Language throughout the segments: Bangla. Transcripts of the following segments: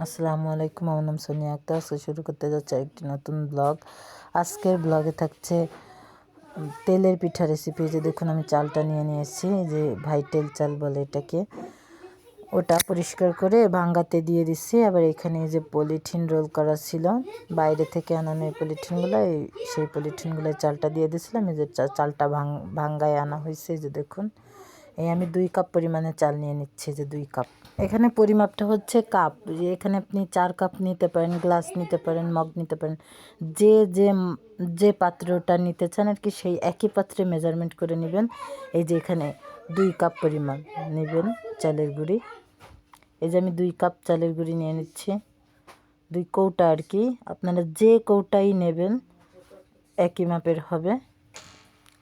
আসসালামু আলাইকুম, আমার নাম সোনিয়া আক্তার। আজকে শুরু করতে যাচ্ছে একটি নতুন ব্লগ। আজকের ব্লগে থাকছে তেলের পিঠা রেসিপি। যে দেখুন, আমি চালটা নিয়ে এসেছি, যে ভাইটেল চাল বলে এটাকে। ওটা পরিষ্কার করে ভাঙ্গাতে দিয়ে দিচ্ছি। আবার এখানে যে পলিথিন রোল করা ছিল বাইরে থেকে আনানো, এই পলিথিনগুলো, সেই পলিথিনগুলো চালটা দিয়ে দিয়েছিলাম। এই যে চালটা ভাঙ্গায় আনা হয়েছে, যে দেখুন। আমি 2 কাপ পরিমাণে চাল নিয়ে নিচ্ছি, যে 2 কাপ। এখানে পরিমাপটা হচ্ছে কাপ। যে এখানে আপনি 4 কাপ নিতে পারেন, গ্লাস নিতে পারেন, মগ নিতে পারেন, যে যে যে পাত্রটা নিতে চান আর কি, সেই একই পাত্রে মেজারমেন্ট করে নেবেন। এই যে এখানে 2 কাপ পরিমাণ নেবেন চালের গুঁড়ি। এই যে আমি 2 কাপ চালের গুঁড়ি নিয়ে নিচ্ছি, 2 কৌটা আর কি। আপনারা যে কৌটাই নেবেন একই মাপের হবে।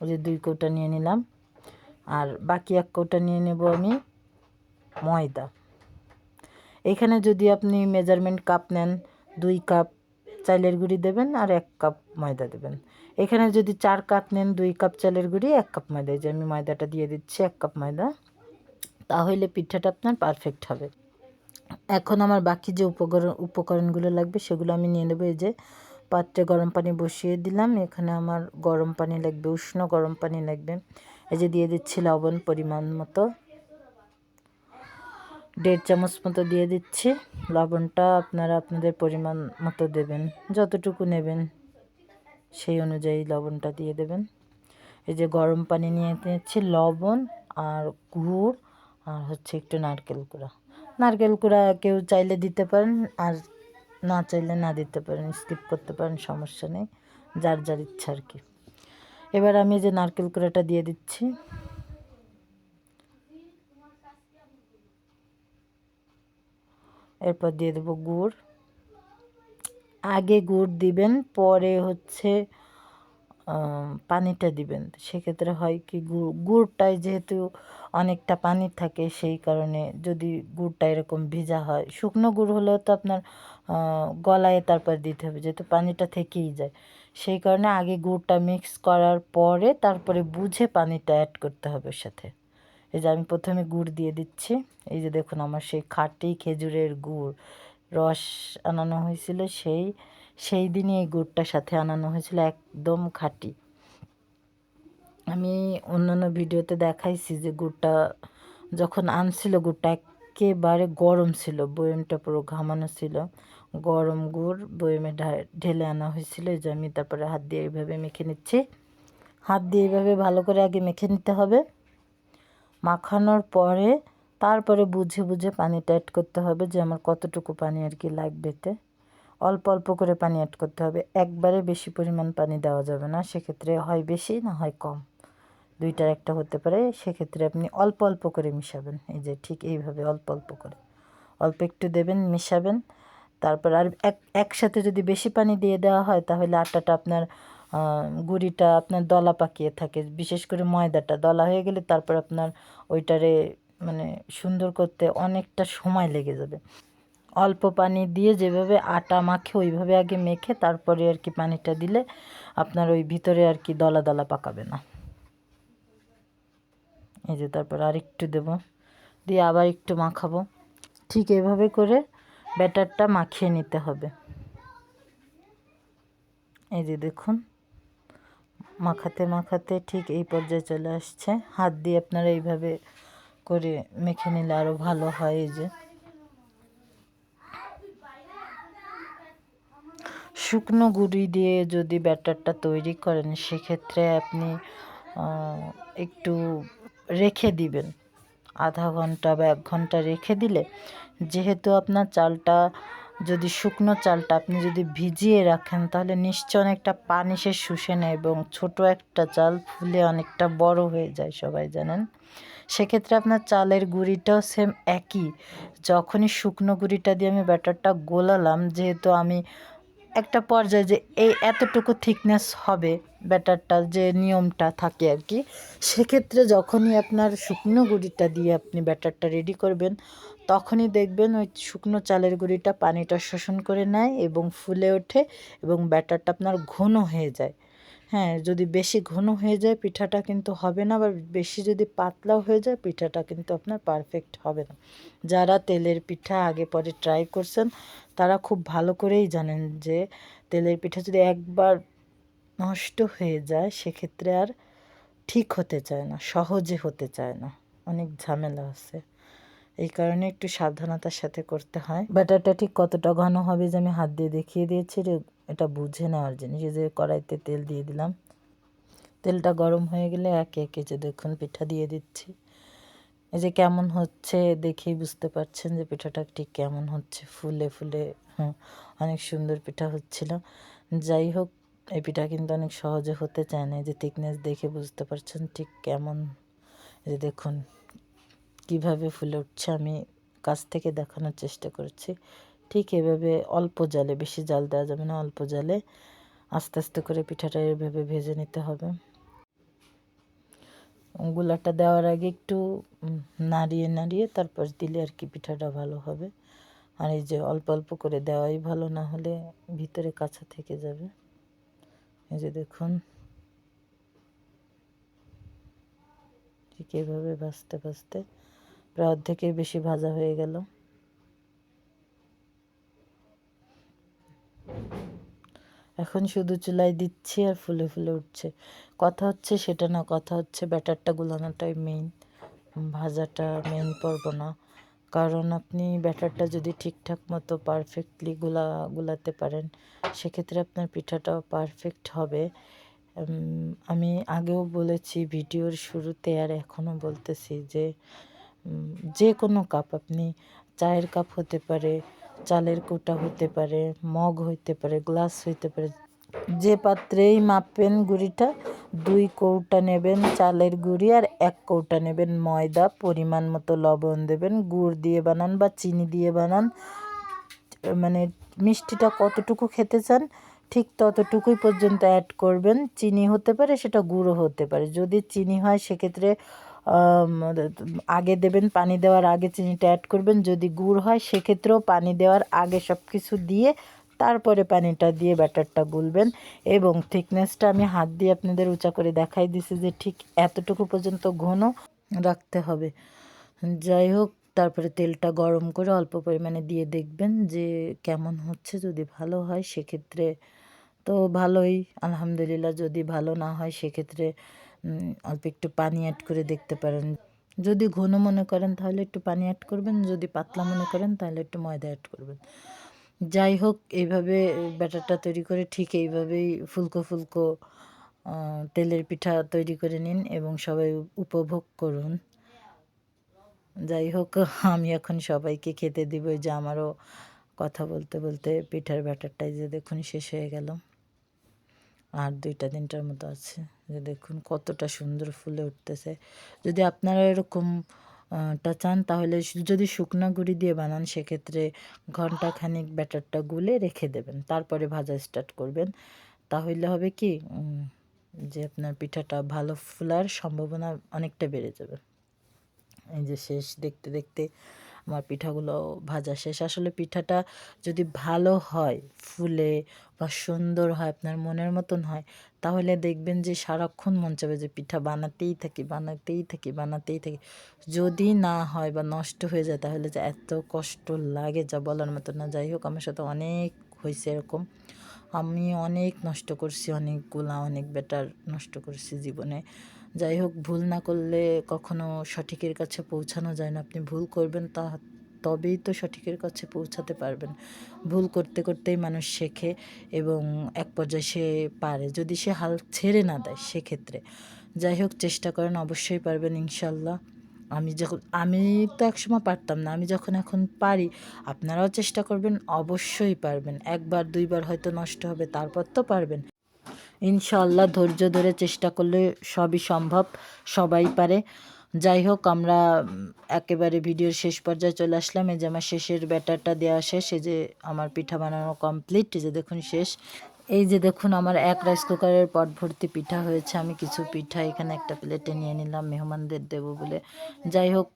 ওই যে 2 কৌটা নিয়ে নিলাম। আর বাকি 1 কৌটা নিয়ে নেব আমি ময়দা। এখানে যদি আপনি মেজারমেন্ট কাপ নেন, 2 কাপ চালের গুঁড়ি দেবেন আর 1 কাপ ময়দা দেবেন। এখানে যদি 4 কাপ নেন, 2 কাপ চালের গুঁড়ি, 1 কাপ ময়দা। যে আমি ময়দাটা দিয়ে দিচ্ছি, 1 কাপ ময়দা। তাহলে পিঠাটা আপনার পারফেক্ট হবে। এখন আমার বাকি যে উপকরণগুলো লাগবে সেগুলো আমি নিয়ে নেব। এই যে পাত্রে গরম পানি বসিয়ে দিলাম। এখানে আমার গরম পানি লাগবে, উষ্ণ গরম পানি লাগবে। এই যে দিয়ে দিচ্ছি লবণ পরিমাণ মতো, 1.5 চামচ মতো দিয়ে দিচ্ছি। লবণটা আপনারা আপনাদের পরিমাণ মতো দেবেন, যতটুকু নেবেন সেই অনুযায়ী লবণটা দিয়ে দেবেন। এই যে গরম পানি নিয়ে নিচ্ছি, লবণ আর গুড় আর হচ্ছে একটু নারকেল কুড়া। নারকেল কুড়া কেউ চাইলে দিতে পারেন, আর না চাইলে না দিতে পারেন, স্কিপ করতে পারেন, সমস্যা নেই, যার যার ইচ্ছা আর কি। এবার আমি যে নারকেল কুড়াটা দিয়ে দিচ্ছি। এরপর দিয়ে দেবো গুড়। আগে গুড় দিবেন, পরে হচ্ছে পানিটা দিবেন। সেক্ষেত্রে হয় কি, গুড়টায় যেহেতু অনেকটা পানি থাকে, সেই কারণে যদি গুড়টা এরকম ভিজা হয়, শুকনো গুড় হলেও তো আপনার গলায় তারপর দিতে হবে, যেহেতু পানিটা থেকেই যায়। সেই কারণে আগে গুড়টা মিক্স করার পরে তারপরে বুঝে পানিটা অ্যাড করতে হবে ওর সাথে। এই যে আমি প্রথমে গুড় দিয়ে দিচ্ছি। এই যে দেখুন, আমার সেই খাঁটি খেজুরের গুড় রস আনানো হয়েছিল, সেই দিনই এই গুড়টার সাথে আনানো হয়েছিল, একদম খাঁটি। আমি অন্যান্য ভিডিওতে দেখাইছি যে গুড়টা যখন আনছিল, গুড়টা একেবারে গরম ছিল, বয়মটা পুরো ঘামানো ছিল। গরম গুড় বয়মে ঢেলে আনা হয়েছিল। এই যে আমি তারপরে হাত দিয়ে এইভাবে মেখে নিচ্ছি। হাত দিয়ে এইভাবে ভালো করে আগে মেখে নিতে হবে। মাখানোর পরে তারপরে বুঝে বুঝে পানিটা অ্যাড করতে হবে, যে আমার কতটুকু পানি আর কি লাগবেতে। অল্প অল্প করে পানি অ্যাড করতে হবে, একবারে বেশি পরিমাণ পানি দেওয়া যাবে না, সেক্ষেত্রে হয় বেশি না হয় কম, দুইটার একটা হতে পারে। সেক্ষেত্রে আপনি অল্প অল্প করে মিশাবেন। এই যে ঠিক এইভাবে অল্প অল্প করে, অল্প একটু দেবেন, মিশাবেন। তারপর আর একসাথে যদি বেশি পানি দিয়ে দেওয়া হয়, তাহলে আটাটা আপনার গুঁড়িটা আপনার দলা পাকিয়ে থাকে, বিশেষ করে ময়দাটা দলা হয়ে গেলে তারপর আপনার ওইটারে মানে সুন্দর করতে অনেকটা সময় লেগে যাবে। অল্প পানি দিয়ে যেভাবে আটা মাখে ওইভাবে আগে মেখে তারপরে আর কি পানিটা দিলে আপনার ওই ভিতরে আর কি দলা দলা পাকাবে না। এই যে তারপর আর একটু দেবো, দিয়ে আবার একটু মাখাবো। ঠিক এভাবে করে ব্যাটারটা মাখিয়ে নিতে হবে। এই যে দেখুন, মাখাতে মাখাতে ঠিক এই পর্যায়ে চলে আসছে। হাত দিয়ে আপনারা এইভাবে করে মেখে নিলে আরও ভালো হয়। এই যে শুকনো গুঁড়ি দিয়ে যদি ব্যাটারটা তৈরি করেন, সেক্ষেত্রে আপনি একটু রেখে দিবেন, আধা ঘন্টা বা 1 ঘন্টা রেখে দিলে, যেহেতু আপনার চালটা যদি শুকনো চালটা আপনি যদি ভিজিয়ে রাখেন, তাহলে নিশ্চয় অনেকটা পানি সে শুষে নেয় এবং ছোটো একটা চাল ফুলে অনেকটা বড় হয়ে যায়, সবাই জানেন। সেক্ষেত্রে আপনার চালের গুঁড়িটাও সেম একই। যখনই শুকনো গুঁড়িটা দিয়ে আমি ব্যাটারটা গোলালাম, যেহেতু আমি একটা পর্যায়ে যে এই এতটুকু থিকনেস হবে ব্যাটারটা, যে নিয়মটা থাকে আর কি, সেক্ষেত্রে যখনই আপনার শুকনো গুঁড়িটা দিয়ে আপনি ব্যাটারটা রেডি করবেন, তখনই দেখবেন ওই শুকনো চালের গুঁড়িটা পানিটা শোষণ করে নেয় এবং ফুলে ওঠে এবং ব্যাটারটা আপনার ঘন হয়ে যায়। হ্যাঁ, যদি বেশি ঘন হয়ে যায় পিঠাটা কিন্তু হবে না, আবার বেশি যদি পাতলাও হয়ে যায় পিঠাটা কিন্তু আপনার পারফেক্ট হবে না। যারা তেলের পিঠা আগে পরে ট্রাই করছেন তারা খুব ভালো করেই জানেন যে তেলের পিঠা যদি একবার নষ্ট হয়ে যায় সেক্ষেত্রে আর ঠিক হতে চায় না, সহজে হতে চায় না, অনেক ঝামেলা আছে। এই কারণে একটু সাবধানতার সাথে করতে হয়। ব্যাটারটা ঠিক কতটা ঘন হবে যে আমি হাত দিয়ে দেখিয়ে দিয়েছি, এটা বুঝে নেওয়ার জিনিস। এই যে কড়াইতে তেল দিয়ে দিলাম, তেলটা গরম হয়ে গেলে একে একে যে দেখুন পিঠা দিয়ে দিচ্ছি। এই যে কেমন হচ্ছে দেখেই বুঝতে পারছেন যে পিঠাটা ঠিক কেমন হচ্ছে, ফুলে ফুলে অনেক সুন্দর পিঠা হচ্ছিল। যাই হোক, এই পিঠা কিন্তু অনেক সহজে হতে চায় না। এই যে থিকনেস দেখে বুঝতে পারছেন ঠিক কেমন। এই যে দেখুন কিভাবে ফুলে উঠছে, আমি কাছ থেকে দেখানোর চেষ্টা করছি। ঠিক এভাবে অল্প জালে, বেশি জাল দেওয়া যাবে না, অল্প জালে আস্তে আস্তে করে পিঠাটা এভাবে ভেজে নিতে হবে। গুলাটা দেওয়ার আগে একটু নাড়িয়ে নাড়িয়ে তারপর দিলে আর কি পিঠাটা ভালো হবে। আর এই যে অল্প অল্প করে দেওয়াই ভালো, না হলে ভিতরে কাঁচা থেকে যাবে। এই যে দেখুন ঠিক এইভাবে ভাজতে ভাজতে প্রায় অর্ধেকের বেশি ভাজা হয়ে গেল। এখন শুধু চুলায় দিচ্ছি আর ফুলে ফুলে উঠছে। কথা হচ্ছে সেটা না, কথা হচ্ছে ব্যাটারটা গুলানোটাই মেইন, ভাজাটা মেইন পর্ব না। কারণ আপনি ব্যাটারটা যদি ঠিকঠাক মতো পারফেক্টলি গুলাতে পারেন সেক্ষেত্রে আপনার পিঠাটাও পারফেক্ট হবে। আমি আগেও বলেছি ভিডিওর শুরুতে আর এখনও বলতেছি যে যে কোনো কাপ, আপনি চায়ের কাপ হতে পারে, চালের কোটা হতে পারে, মগ হইতে পারে, গ্লাস হইতে পারে, যে পাত্রেই মাপেন গুঁড়িটা 2 কৌটা নেবেন চালের গুঁড়ি আর 1 কৌটা নেবেন ময়দা, পরিমাণ মতো লবণ দেবেন। গুড় দিয়ে বানান বা চিনি দিয়ে বানান, মানে মিষ্টিটা কতটুকু খেতে চান ঠিক ততটুকুই পর্যন্ত অ্যাড করবেন। চিনি হতে পারে, সেটা গুঁড়ো হতে পারে। যদি চিনি হয় সেক্ষেত্রে আগে দেবেন, পানি দেওয়ার আগে চিনিটা অ্যাড করবেন। যদি গুড় হয় সেক্ষেত্রেও পানি দেওয়ার আগে সব কিছু দিয়ে তারপরে পানিটা দিয়ে ব্যাটারটা গুলবেন। এবং থিকনেসটা আমি হাত দিয়ে আপনাদের উঁচা করে দেখাই দিছি যে ঠিক এতটুকু পর্যন্ত ঘন রাখতে হবে। যাই হোক, তারপরে তেলটা গরম করে অল্প পরিমাণে দিয়ে দেখবেন যে কেমন হচ্ছে। যদি ভালো হয় সেক্ষেত্রে তো ভালোই, আলহামদুলিল্লাহ। যদি ভালো না হয় সেক্ষেত্রে অল্প একটু পানি অ্যাড করে দেখতে পারেন। যদি ঘন মনে করেন তাহলে একটু পানি অ্যাড করবেন, যদি পাতলা মনে করেন তাহলে একটু ময়দা অ্যাড করবেন। যাই হোক, এইভাবে ব্যাটারটা তৈরি করে ঠিক এইভাবেই ফুলকো ফুলকো তেলের পিঠা তৈরি করে নিন এবং সবাই উপভোগ করুন। যাই হোক, আমি এখন সবাইকে খেতে দিব। যে আমারও কথা বলতে বলতে পিঠার ব্যাটারটাই যে দেখুন শেষ হয়ে গেল, আর 2-3টার মতো আছে। যে দেখুন কতটা সুন্দর ফুলে উঠতেছে। যদি আপনারা এরকম টা চান তাহলে যদি শুকনা গুঁড়ি দিয়ে বানান সেক্ষেত্রে ঘন্টাখানিক ব্যাটারটা গুলে রেখে দেবেন, তারপরে ভাজা স্টার্ট করবেন। তাহলে হবে কি যে আপনার পিঠাটা ভালো ফুলার সম্ভাবনা অনেকটা বেড়ে যাবে। এই যে শেষ, দেখতে দেখতে আমার পিঠাগুলো ভাজা শেষ। আসলে পিঠাটা যদি ভালো হয়, ফুলে বা সুন্দর হয়, আপনার মনের মতন হয়, তাহলে দেখবেন যে সারাক্ষণ মন চাবে যে পিঠা বানাতেই থাকি, বানাতেই থাকি, বানাতেই থাকি। যদি না হয় বা নষ্ট হয়ে যায় তাহলে যে এত কষ্ট লাগে যা বলার মতো না। যাই হোক, আমার সাথে অনেক হয়েছে এরকম। আমি অনেক নষ্ট করছি, অনেক ব্যাটার নষ্ট করছি জীবনে। যাই হোক, ভুল না করলে কখনো সঠিকের কাছে পৌঁছানো যায় না। আপনি ভুল করবেন তবেই তো সঠিকের কাছে পৌঁছাতে পারবেন। ভুল করতে করতেই মানুষ শেখে এবং এক পর্যায়ে সে পারে, যদি সে হাল ছেড়ে না দেয় সেক্ষেত্রে। যাই হোক, চেষ্টা করেন, অবশ্যই পারবেন ইনশাল্লাহ। আমি তো একসময় পারতাম না, আমি যখন এখন পারি, আপনারাও চেষ্টা করবেন, অবশ্যই পারবেন। 1-2বার হয়তো নষ্ট হবে, তারপর তো পারবেন ইনশাআল্লাহ। ধৈর্য ধরে চেষ্টা করলে সবই সম্ভব, সবাই পারে। যাই হোক, আমরা একেবারে ভিডিওর শেষ পর্যায়ে চলে আসলাম। এই যে আমার শেষের ব্যাটারটা দেওয়া শেষ, এই যে আমার পিঠা বানানো কমপ্লিট। এই যে দেখুন শেষ। এই যে দেখুন আমার 1 রাইস কুকারের পট ভর্তি পিঠা হয়েছে। আমি কিছু পিঠা এখানে একটা প্লেটে নিয়ে নিলাম মেহমানদের দেবো বলে। যাই হোক,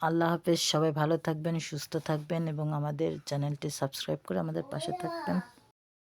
আল্লাহ হাফেজ। সবাই ভালো থাকবেন, সুস্থ থাকবেন এবং আমাদের চ্যানেলটি সাবস্ক্রাইব করে আমাদের পাশে থাকবেন।